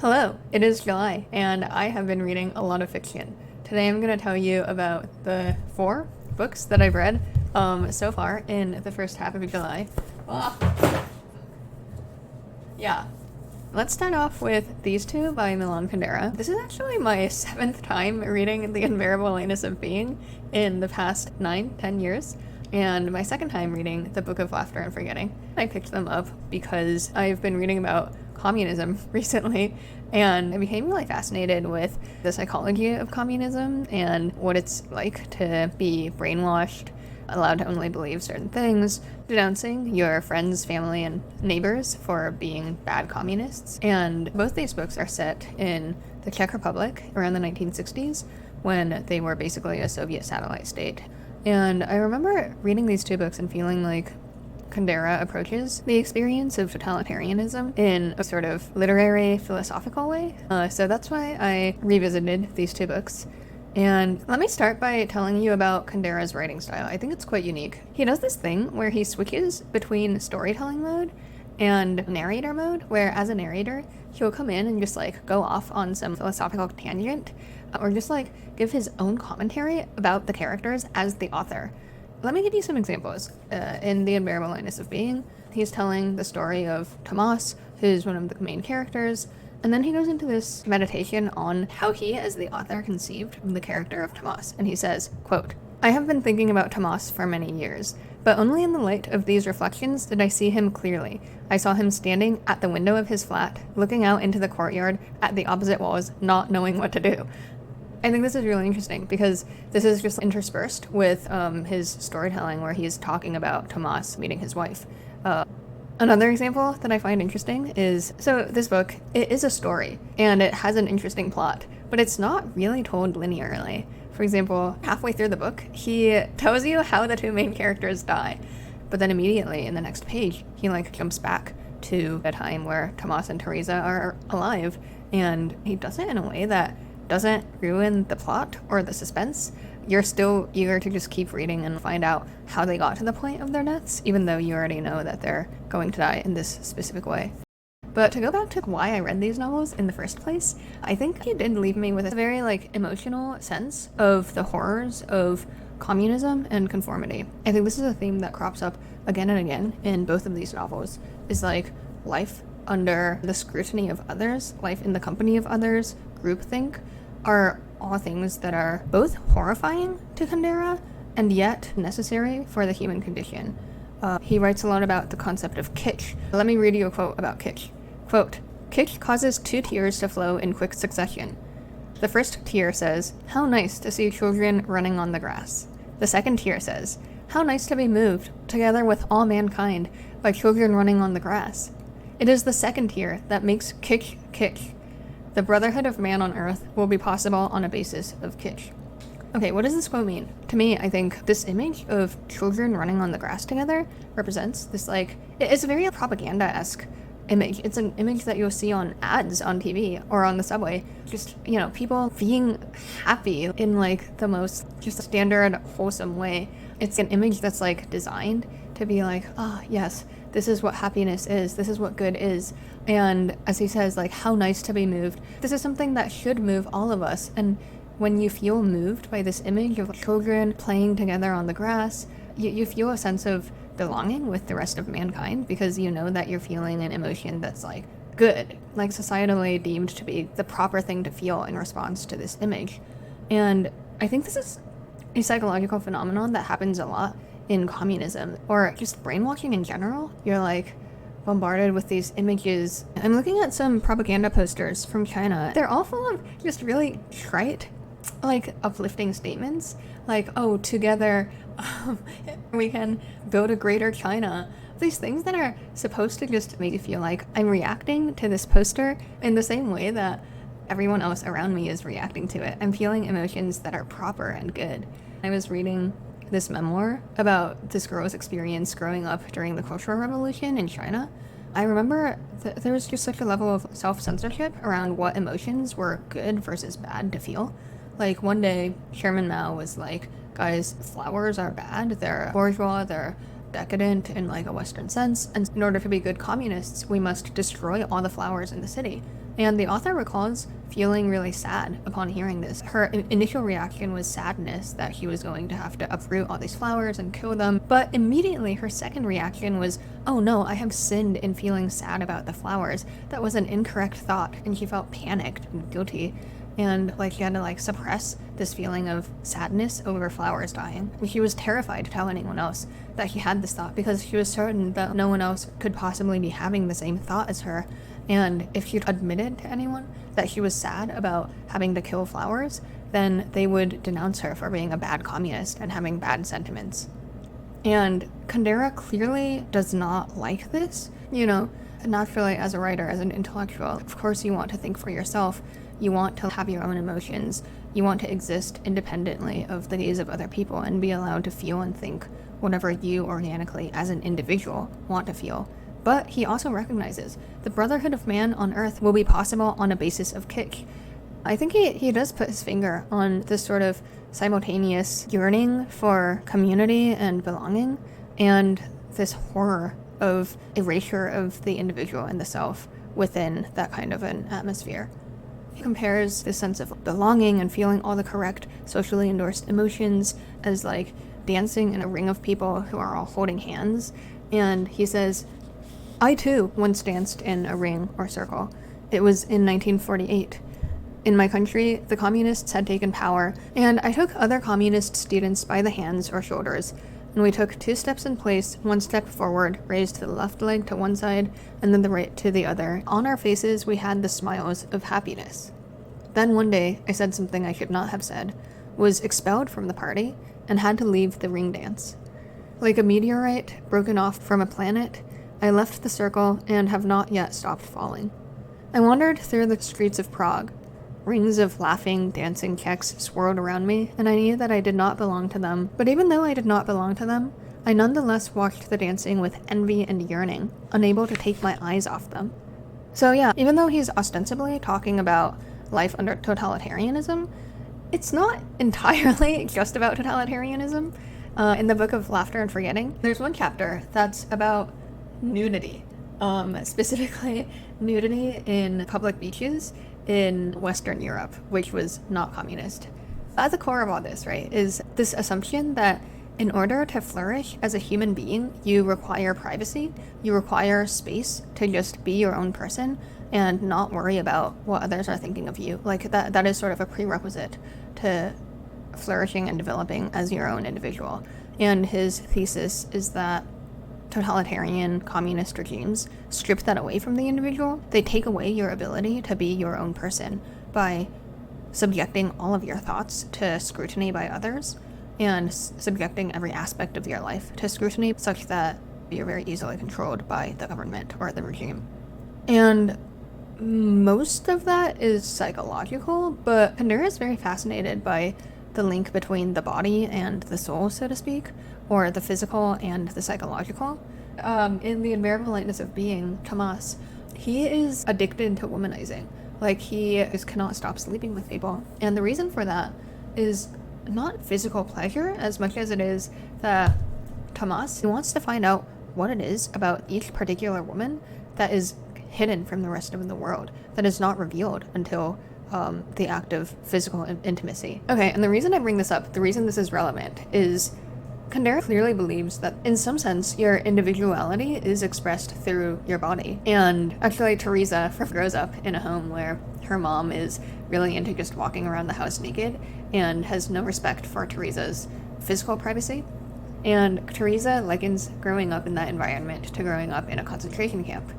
Hello, it is July, and I have been reading a lot of fiction. Today I'm going to tell you about the 4 books that I've read so far in the first half of July. Yeah. Let's start off with these 2 by Milan Kundera. This is actually my 7th time reading The Unbearable Lightness of Being in the past 9-10 years, and my 2nd time reading The Book of Laughter and Forgetting. I picked them up because I've been reading about communism recently, and I became really fascinated with the psychology of communism and what it's like to be brainwashed, allowed to only believe certain things, denouncing your friends, family, and neighbors for being bad communists. And both these books are set in the Czech Republic around the 1960s, when they were basically a Soviet satellite state. And I remember reading these 2 books and feeling like Kundera approaches the experience of totalitarianism in a sort of literary, philosophical way. So that's why I revisited these 2 books. And let me start by telling you about Kundera's writing style. I think it's quite unique. He does this thing where he switches between storytelling mode and narrator mode, where as a narrator, he'll come in and just like go off on some philosophical tangent, or just like give his own commentary about the characters as the author. Let me give you some examples. In The Unbearable Lightness of Being, he's telling the story of Tomas, who's one of the main characters, and then he goes into this meditation on how he, as the author, conceived the character of Tomas. And he says, quote, "I have been thinking about Tomas for many years, but only in the light of these reflections did I see him clearly. I saw him standing at the window of his flat, looking out into the courtyard at the opposite walls, not knowing what to do." I think this is really interesting because this is just interspersed with his storytelling where he's talking about Tomas meeting his wife. Another example that I find interesting is, so this book, it is a story and it has an interesting plot, but it's not really told linearly. For example, halfway through the book, he tells you how the 2 main characters die, but then immediately in the next page, he like jumps back to a time where Tomas and Teresa are alive, and he does it in a way that doesn't ruin the plot or the suspense. You're still eager to just keep reading and find out how they got to the point of their deaths, even though you already know that they're going to die in this specific way. But to go back to why I read these novels in the first place, I think it did leave me with a very emotional sense of the horrors of communism and conformity. I think this is a theme that crops up again and again in both of these novels, is life under the scrutiny of others, life in the company of others, groupthink, are all things that are both horrifying to Kundera and yet necessary for the human condition. He writes a lot about the concept of kitsch. Let me read you a quote about kitsch. Quote, "Kitsch causes 2 tears to flow in quick succession. The first tear says, 'How nice to see children running on the grass.' The second tear says, 'How nice to be moved, together with all mankind, by children running on the grass.' It is the second tear that makes kitsch kitsch. The brotherhood of man on earth will be possible on a basis of kitsch." Okay, what does this quote mean? To me, I think this image of children running on the grass together represents this it's a very propaganda-esque image. It's an image that you'll see on ads on TV or on the subway. Just, people being happy in the most just standard wholesome way. It's an image that's designed to be oh yes, this is what happiness is, this is what good is. And as he says, how nice to be moved. This is something that should move all of us. And when you feel moved by this image of children playing together on the grass, you feel a sense of belonging with the rest of mankind, because you know that you're feeling an emotion that's good, societally deemed to be the proper thing to feel in response to this image. And I think this is a psychological phenomenon that happens a lot in communism, or just brainwashing in general. You're bombarded with these images. I'm looking at some propaganda posters from China. They're all full of just really trite, uplifting statements, oh, together we can build a greater China. These things that are supposed to just make you feel like I'm reacting to this poster in the same way that everyone else around me is reacting to it. I'm feeling emotions that are proper and good. I was reading this memoir about this girl's experience growing up during the Cultural Revolution in China. I remember there was just such a level of self-censorship around what emotions were good versus bad to feel. One day, Chairman Mao was guys, flowers are bad, they're bourgeois, they're decadent in a Western sense, and in order to be good communists, we must destroy all the flowers in the city. And the author recalls feeling really sad upon hearing this. Her initial reaction was sadness that he was going to have to uproot all these flowers and kill them, but immediately her second reaction was, oh no, I have sinned in feeling sad about the flowers. That was an incorrect thought, and she felt panicked and guilty, and like she had to like suppress this feeling of sadness over flowers dying. And she was terrified to tell anyone else that she had this thought, because she was certain that no one else could possibly be having the same thought as her. And if she admitted to anyone that she was sad about having to kill flowers, then they would denounce her for being a bad communist and having bad sentiments. And Kundera clearly does not like this. You know, naturally as a writer, as an intellectual, of course you want to think for yourself. You want to have your own emotions. You want to exist independently of the needs of other people and be allowed to feel and think whatever you organically, as an individual, want to feel. But he also recognizes the brotherhood of man on Earth will be possible on a basis of kitsch. I think he does put his finger on this sort of simultaneous yearning for community and belonging, and this horror of erasure of the individual and the self within that kind of an atmosphere. He compares this sense of belonging and feeling all the correct socially endorsed emotions as like dancing in a ring of people who are all holding hands, and he says, I too once danced in a ring or circle. It was in 1948. In my country, the communists had taken power, and I took other communist students by the hands or shoulders, and we took 2 steps in place, 1 step forward, raised the left leg to one side, and then the right to the other. On our faces, we had the smiles of happiness. Then one day, I said something I should not have said, was expelled from the party, and had to leave the ring dance. Like a meteorite broken off from a planet, I left the circle and have not yet stopped falling. I wandered through the streets of Prague. Rings of laughing, dancing Czechs swirled around me, and I knew that I did not belong to them. But even though I did not belong to them, I nonetheless watched the dancing with envy and yearning, unable to take my eyes off them. So yeah, even though he's ostensibly talking about life under totalitarianism, it's not entirely just about totalitarianism. In the book of Laughter and Forgetting, there's one chapter that's about nudity, specifically nudity in public beaches in Western Europe, which was not communist. At the core of all this, right, is this assumption that in order to flourish as a human being, you require privacy, you require space to just be your own person and not worry about what others are thinking of you. Like that is sort of a prerequisite to flourishing and developing as your own individual. And his thesis is that totalitarian communist regimes strip that away from the individual. They take away your ability to be your own person by subjecting all of your thoughts to scrutiny by others and subjecting every aspect of your life to scrutiny such that you're very easily controlled by the government or the regime. And most of that is psychological, but Kundera is very fascinated by the link between the body and the soul, so to speak, or the physical and the psychological. In The Unbearable Lightness of Being, Tomas, he is addicted to womanizing. Like, he just cannot stop sleeping with people. And the reason for that is not physical pleasure as much as it is that Tomas wants to find out what it is about each particular woman that is hidden from the rest of the world, that is not revealed until the act of physical intimacy. Okay, and the reason I bring this up, the reason this is relevant, is Kundera clearly believes that in some sense your individuality is expressed through your body. And actually Teresa grows up in a home where her mom is really into just walking around the house naked and has no respect for Teresa's physical privacy. And Teresa likens growing up in that environment to growing up in a concentration camp.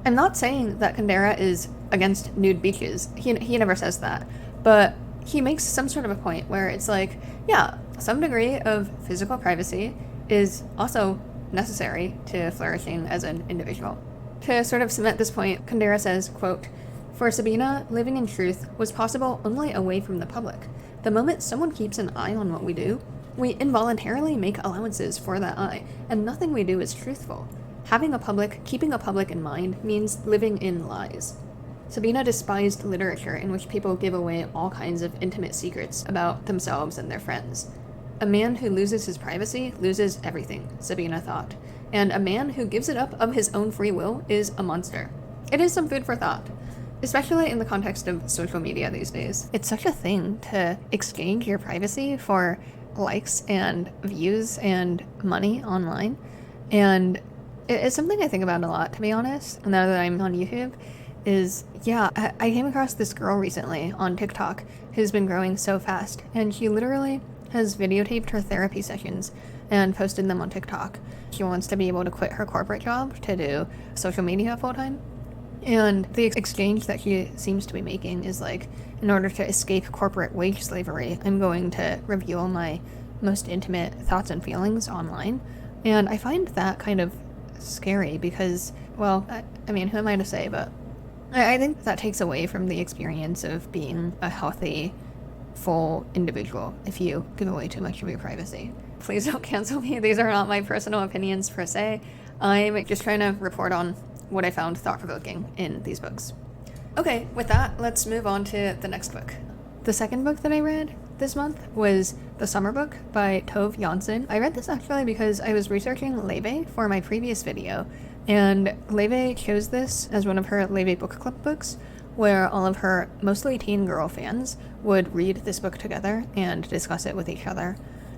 I'm not saying that Kundera is against nude beaches. He never says that. But he makes some sort of a point where it's like, yeah, some degree of physical privacy is also necessary to flourishing as an individual. To sort of cement this point, Kundera says, quote, "For Sabina, living in truth was possible only away from the public. The moment someone keeps an eye on what we do, we involuntarily make allowances for that eye, and nothing we do is truthful. Having a public, keeping a public in mind means living in lies." Sabina despised literature in which people give away all kinds of intimate secrets about themselves and their friends. A man who loses his privacy loses everything, Sabina thought, and a man who gives it up of his own free will is a monster. It is some food for thought. especially in the context of social media these days. It's such a thing to exchange your privacy for likes and views and money online. And it's something I think about a lot, to be honest, now that I'm on YouTube, is, yeah, I came across this girl recently on TikTok who's been growing so fast, and she literally has videotaped her therapy sessions and posted them on TikTok. She wants to be able to quit her corporate job to do social media full-time. And the exchange that she seems to be making is like, in order to escape corporate wage slavery, I'm going to reveal my most intimate thoughts and feelings online. And I find that kind of scary because, well, I mean, who am I to say, but I think that takes away from the experience of being a healthy, full individual if you give away too much of your privacy. Please don't cancel me. These are not my personal opinions per se. I'm just trying to report on what I found thought-provoking in these books. Okay, with that, let's move on to the next book. The second book that I read this month was The Summer Book by Tove Jansson. I read this actually because I was researching Laufey for my previous video, and Laufey chose this as one of her Laufey book club books, where all of her mostly teen girl fans would read this book together and discuss it with each other.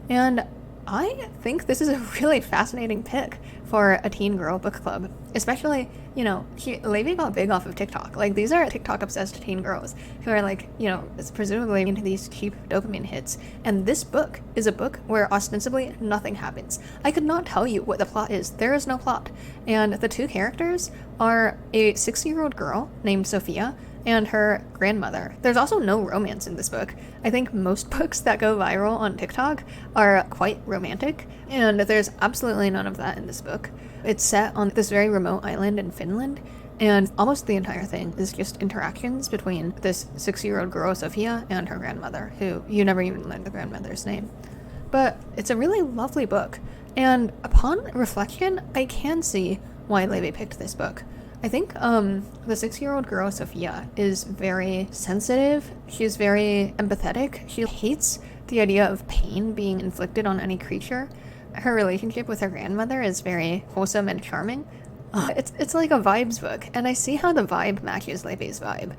And I think this is a really fascinating pick for a teen girl book club, especially, you know, Laufey got big off of TikTok. Like, these are TikTok-obsessed teen girls who are, like, you know, presumably into these cheap dopamine hits. And this book is a book where ostensibly nothing happens. I could not tell you what the plot is. There is no plot. And the two characters are a 6-year-old girl named Sophia and her grandmother. There's also no romance in this book. I think most books that go viral on TikTok are quite romantic, and there's absolutely none of that in this book. It's set on this very remote island in Finland, and almost the entire thing is just interactions between this 6-year-old girl, Sophia, and her grandmother, who you never even learn the grandmother's name. But it's a really lovely book, and upon reflection, I can see why Laufey picked this book. I think the 6-year-old girl, Sophia, is very sensitive. She's very empathetic. She hates the idea of pain being inflicted on any creature. Her relationship with her grandmother is very wholesome and charming. It's like a vibes book, and I see how the vibe matches Laufey's vibe.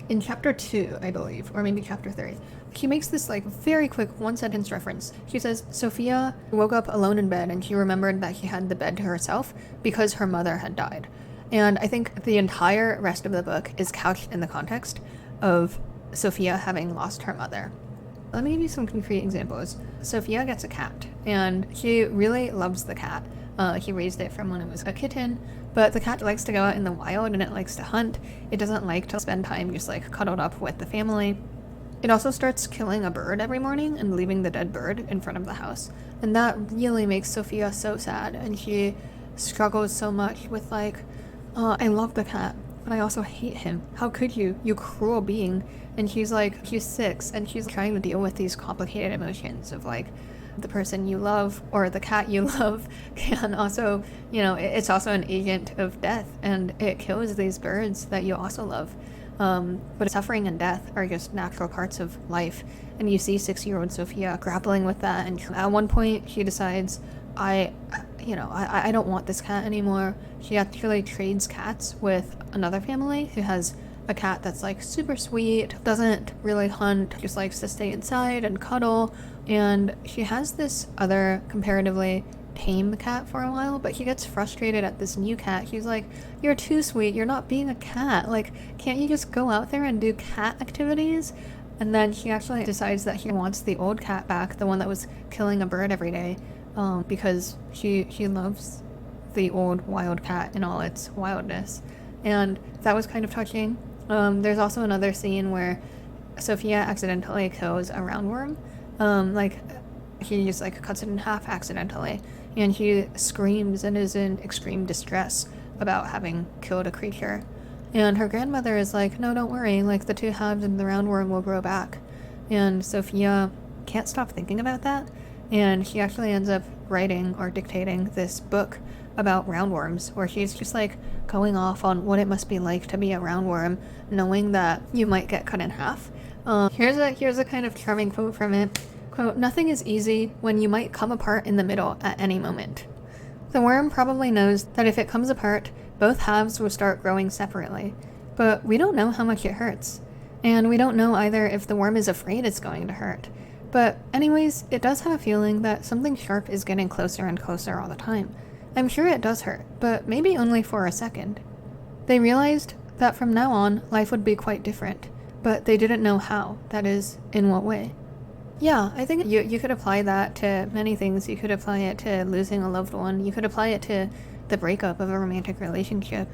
In chapter 2, I believe, or maybe chapter 3, she makes this like very quick one-sentence reference. She says, Sophia woke up alone in bed and she remembered that she had the bed to herself because her mother had died. And I think the entire rest of the book is couched in the context of Sophia having lost her mother. Let me give you some concrete examples. Sophia gets a cat, and she really loves the cat. She raised it from when it was a kitten, but the cat likes to go out in the wild and it likes to hunt. It doesn't like to spend time just like cuddled up with the family. It also starts killing a bird every morning and leaving the dead bird in front of the house. And that really makes Sophia so sad, and she struggles so much with like, I love the cat, but I also hate him. How could you cruel being? And she's 6, and she's trying to deal with these complicated emotions of like, the person you love or the cat you love can also, you know, it's also an agent of death, and it kills these birds that you also love. But suffering and death are just natural parts of life, and you see 6-year-old Sophia grappling with that, and at one point she decides, I don't want this cat anymore. She actually trades cats with another family who has a cat that's like super sweet, doesn't really hunt, just likes to stay inside and cuddle. And she has this other comparatively tame cat for a while, but she gets frustrated at this new cat. She's like, you're too sweet, you're not being a cat. Like, can't you just go out there and do cat activities? And then she actually decides that she wants the old cat back, the one that was killing a bird every day. Because she loves the old wild cat in all its wildness. And that was kind of touching. There's also another scene where Sophia accidentally kills a roundworm. She just like cuts it in half accidentally, and she screams and is in extreme distress about having killed a creature. And her grandmother is like, no, don't worry, like the two halves of the roundworm will grow back. And Sophia can't stop thinking about that. And she actually ends up writing or dictating this book about roundworms, where she's just like going off on what it must be like to be a roundworm, knowing that you might get cut in half. Here's a kind of charming quote from it. Quote, nothing is easy when you might come apart in the middle at any moment. The worm probably knows that if it comes apart, both halves will start growing separately. but we don't know how much it hurts. And we don't know either if the worm is afraid it's going to hurt. But anyways, it does have a feeling that something sharp is getting closer and closer all the time. I'm sure it does hurt, but maybe only for a second. They realized that from now on, life would be quite different, but they didn't know how, that is, in what way. Yeah, I think you could apply that to many things. You could apply it to losing a loved one. You could apply it to the breakup of a romantic relationship.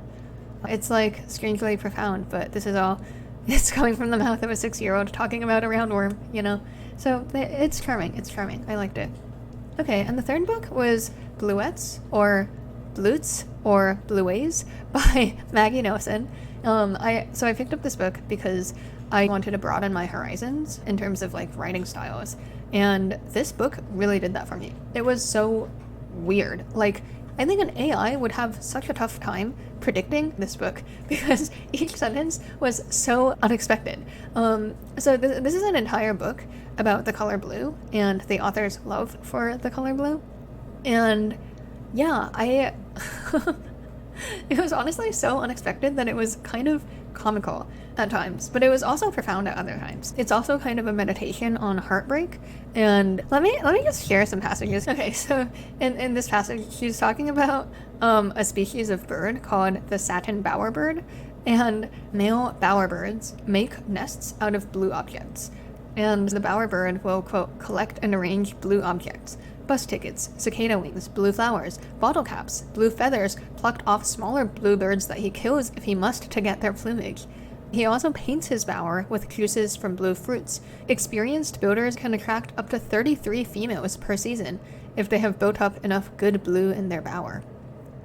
It's like strangely profound, but this is all, it's coming from the mouth of a 6-year-old talking about a roundworm, you know? So it's charming, I liked it. Okay, and the third book was Bluets, or Bluets, or Bluets by Maggie Nelson. So I picked up this book because I wanted to broaden my horizons in terms of like writing styles, and this book really did that for me. It was so weird. Like, I think an AI would have such a tough time predicting this book because each sentence was so unexpected. So this is an entire book about the color blue and the author's love for the color blue. And yeah, it was honestly so unexpected that it was kind of comical at times, but it was also profound at other times. It's also kind of a meditation on heartbreak, and let me just share some passages. Okay, so in this passage, she's talking about a species of bird called the satin bowerbird, and male bowerbirds make nests out of blue objects, and the bowerbird will, quote, collect and arrange blue objects. Bus tickets, cicada wings, blue flowers, bottle caps, blue feathers plucked off smaller bluebirds that he kills if he must to get their plumage. He also paints his bower with juices from blue fruits. Experienced builders can attract up to 33 females per season if they have built up enough good blue in their bower.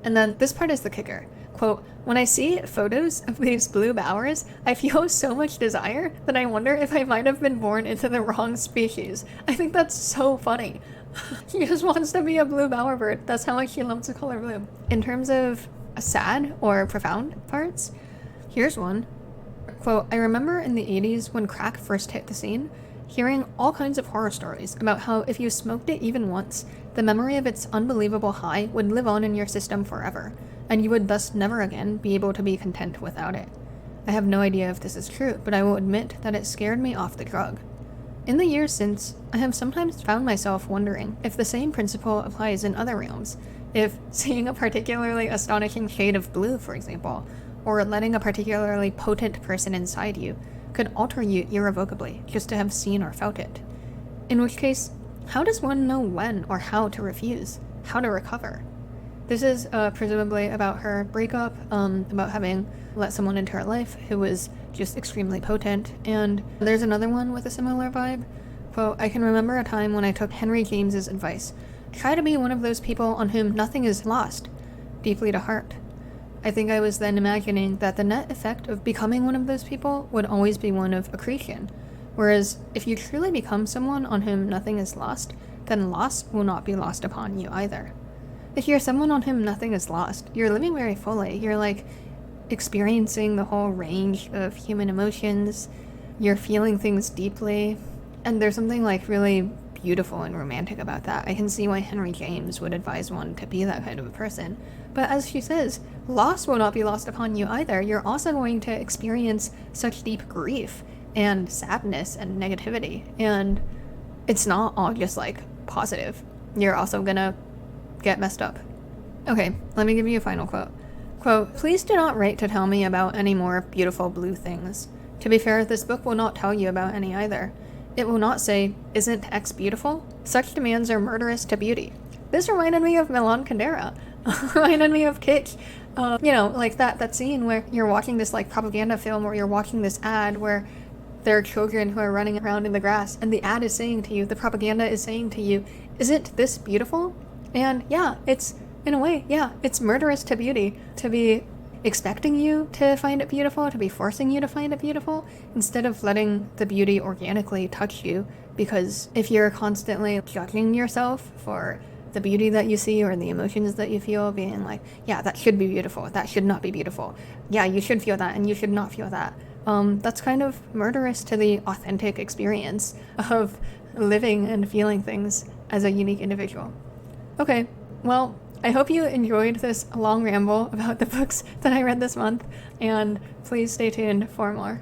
And then this part is the kicker. Quote, when I see photos of these blue bowers, I feel so much desire that I wonder if I might have been born into the wrong species. I think that's so funny. He just wants to be a blue bowerbird. That's how much he loves the color blue. In terms of sad or profound parts, here's one. Quote, I remember in the 80s when crack first hit the scene, hearing all kinds of horror stories about how if you smoked it even once, the memory of its unbelievable high would live on in your system forever, and you would thus never again be able to be content without it. I have no idea if this is true, but I will admit that it scared me off the drug. In the years since, I have sometimes found myself wondering if the same principle applies in other realms, if seeing a particularly astonishing shade of blue, for example, or letting a particularly potent person inside you could alter you irrevocably just to have seen or felt it. In which case, how does one know when or how to refuse, how to recover? This is presumably about her breakup, about having let someone into her life who was just extremely potent, and there's another one with a similar vibe. Quote, I can remember a time when I took Henry James's advice, try to be one of those people on whom nothing is lost, deeply to heart. I think I was then imagining that the net effect of becoming one of those people would always be one of accretion, whereas if you truly become someone on whom nothing is lost, then loss will not be lost upon you either. If you're someone on whom nothing is lost, you're living very fully. You're like experiencing the whole range of human emotions, you're feeling things deeply, and there's something like really beautiful and romantic about that. I can see why Henry James would advise one to be that kind of a person. But as she says, loss will not be lost upon you either. You're also going to experience such deep grief and sadness and negativity, and it's not all just like positive. You're also gonna get messed up. Okay, let me give you a final quote. Quote, please do not write to tell me about any more beautiful blue things. To be fair, this book will not tell you about any either. It will not say, isn't X beautiful? Such demands are murderous to beauty. This reminded me of Milan Kundera. Reminded me of Kitsch. Like that scene where you're watching this like propaganda film, or you're watching this ad where there are children who are running around in the grass, and the ad is saying to you, the propaganda is saying to you, isn't this beautiful? And yeah, it's, in a way, yeah, it's murderous to beauty to be expecting you to find it beautiful, to be forcing you to find it beautiful, instead of letting the beauty organically touch you. Because if you're constantly judging yourself for the beauty that you see or the emotions that you feel, being like, yeah, that should be beautiful, that should not be beautiful, yeah, you should feel that and you should not feel that, that's kind of murderous to the authentic experience of living and feeling things as a unique individual. Okay, well, I hope you enjoyed this long ramble about the books that I read this month, and please stay tuned for more.